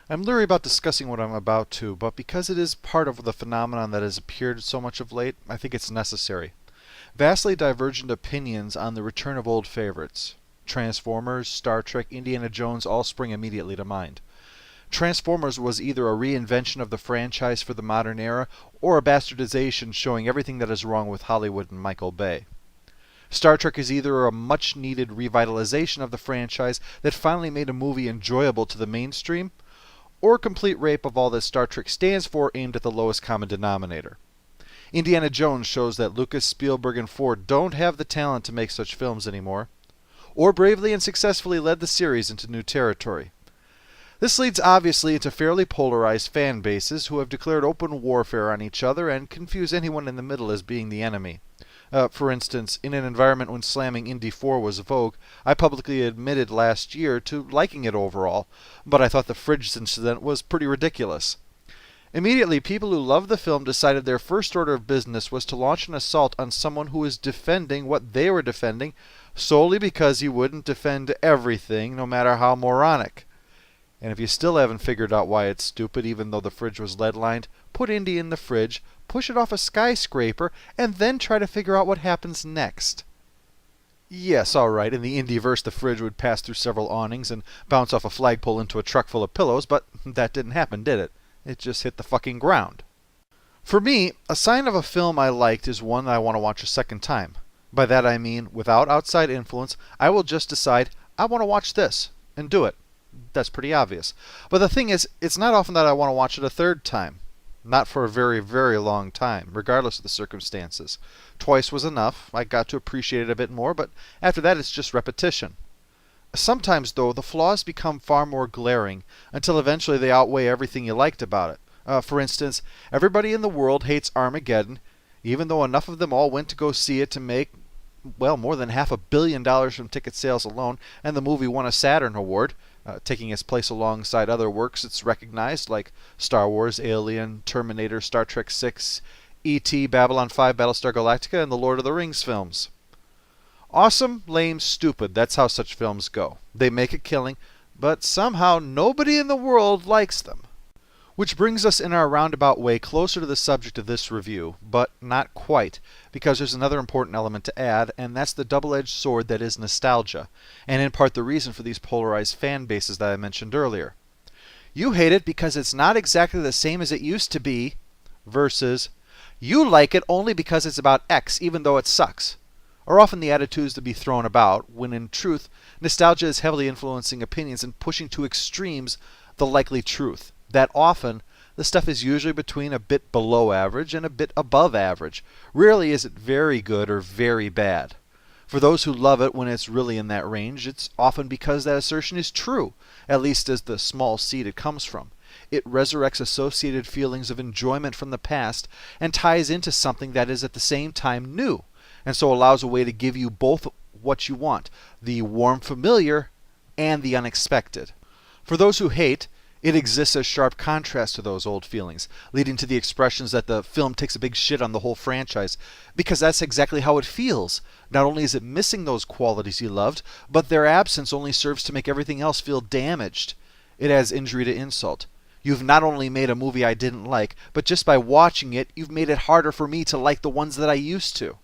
I'm leery about discussing what I'm about to, but because it is part of the phenomenon that has appeared so much of late, I think it's necessary. Vastly divergent opinions on the return of old favorites. Transformers, Star Trek, Indiana Jones all spring immediately to mind. Transformers was either a reinvention of the franchise for the modern era, or a bastardization showing everything that is wrong with Hollywood and Michael Bay. Star Trek is either a much needed revitalization of the franchise that finally made a movie enjoyable to the mainstream, or a complete rape of all that Star Trek stands for aimed at the lowest common denominator. Indiana Jones shows that Lucas, Spielberg, and Ford don't have the talent to make such films anymore, or bravely and successfully led the series into new territory. This leads obviously into fairly polarized fan bases who have declared open warfare on each other and confuse anyone in the middle as being the enemy. For instance, in an environment when slamming Indy 4 was vogue, I publicly admitted last year to liking it overall, but I thought the fridge incident was pretty ridiculous. Immediately, people who loved the film decided their first order of business was to launch an assault on someone who was defending what they were defending solely because he wouldn't defend everything, no matter how moronic. And if you still haven't figured out why it's stupid, even though the fridge was lead-lined, put Indy in the fridge, push it off a skyscraper, and then try to figure out what happens next. Yes, alright, in the Indyverse the fridge would pass through several awnings and bounce off a flagpole into a truck full of pillows, but that didn't happen, did it? It just hit the fucking ground. For me, a sign of a film I liked is one that I want to watch a second time. By that I mean, without outside influence, I will just decide, I want to watch this, and do it. That's pretty obvious. But the thing is, it's not often that I want to watch it a third time. Not for a very, very long time, regardless of the circumstances. Twice was enough. I got to appreciate it a bit more, but after that it's just repetition. Sometimes, though, the flaws become far more glaring, until eventually they outweigh everything you liked about it. For instance, everybody in the world hates Armageddon, even though enough of them all went to go see it to make, well, more than $500 million from ticket sales alone, and the movie won a Saturn Award, taking its place alongside other works it's recognized, like Star Wars, Alien, Terminator, Star Trek VI, E.T., Babylon 5, Battlestar Galactica, and the Lord of the Rings films. Awesome, lame, stupid, that's how such films go. They make a killing, but somehow nobody in the world likes them. Which brings us in our roundabout way closer to the subject of this review, but not quite, because there's another important element to add, and that's the double-edged sword that is nostalgia, and in part the reason for these polarized fan bases that I mentioned earlier. You hate it because it's not exactly the same as it used to be, versus you like it only because it's about X, even though it sucks, are often the attitudes to be thrown about, when in truth, nostalgia is heavily influencing opinions and pushing to extremes the likely truth. That often, the stuff is usually between a bit below average and a bit above average. Rarely is it very good or very bad. For those who love it when it's really in that range, it's often because that assertion is true, at least as the small seed it comes from. It resurrects associated feelings of enjoyment from the past and ties into something that is at the same time new, and so allows a way to give you both what you want, the warm familiar and the unexpected. For those who hate, it exists as sharp contrast to those old feelings, leading to the expressions that the film takes a big shit on the whole franchise, because that's exactly how it feels. Not only is it missing those qualities you loved, but their absence only serves to make everything else feel damaged. It adds injury to insult. You've not only made a movie I didn't like, but just by watching it, you've made it harder for me to like the ones that I used to.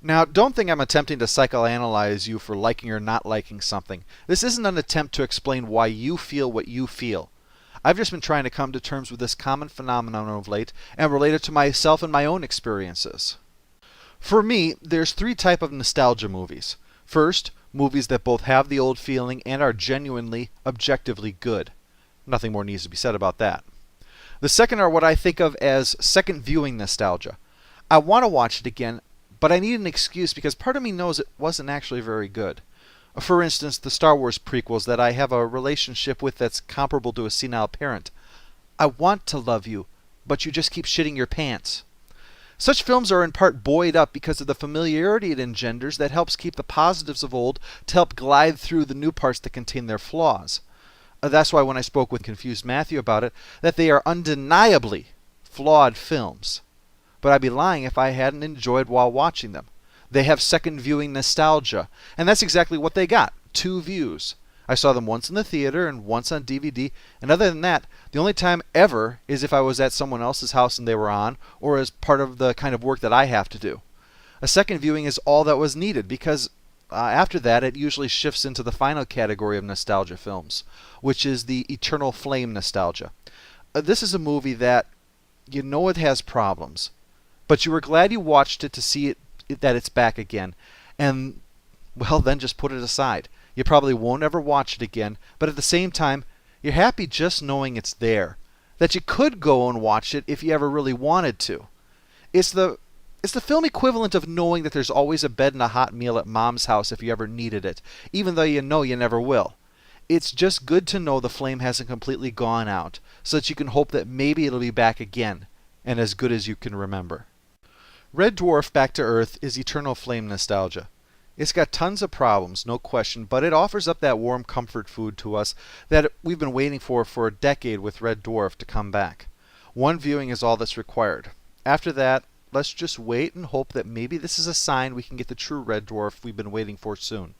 Now, don't think I'm attempting to psychoanalyze you for liking or not liking something. This isn't an attempt to explain why you feel what you feel. I've just been trying to come to terms with this common phenomenon of late and relate it to myself and my own experiences. For me, there's three types of nostalgia movies. First, movies that both have the old feeling and are genuinely, objectively good. Nothing more needs to be said about that. The second are what I think of as second viewing nostalgia. I want to watch it again, but I need an excuse because part of me knows it wasn't actually very good. For instance, the Star Wars prequels that I have a relationship with that's comparable to a senile parent. I want to love you, but you just keep shitting your pants. Such films are in part buoyed up because of the familiarity it engenders that helps keep the positives of old to help glide through the new parts that contain their flaws. That's why when I spoke with Confused Matthew about it, that they are undeniably flawed films. But I'd be lying if I hadn't enjoyed while watching them. They have second viewing nostalgia, and that's exactly what they got. 2 views. I saw them once in the theater and once on DVD, and other than that, the only time ever is if I was at someone else's house and they were on, or as part of the kind of work that I have to do. A second viewing is all that was needed because after that it usually shifts into the final category of nostalgia films, which is the eternal flame nostalgia. This is a movie that you know it has problems, but you were glad you watched it to see that it's back again, and well, then just put it aside. You probably won't ever watch it again, but at the same time, you're happy just knowing it's there, that you could go and watch it if you ever really wanted to. It's the film equivalent of knowing that there's always a bed and a hot meal at mom's house if you ever needed it, even though you know you never will. It's just good to know the flame hasn't completely gone out, so that you can hope that maybe it'll be back again, and as good as you can remember. Red Dwarf Back to Earth is eternal flame nostalgia. It's got tons of problems, no question, but it offers up that warm comfort food to us that we've been waiting for a decade with Red Dwarf to come back. One viewing is all that's required. After that, let's just wait and hope that maybe this is a sign we can get the true Red Dwarf we've been waiting for soon.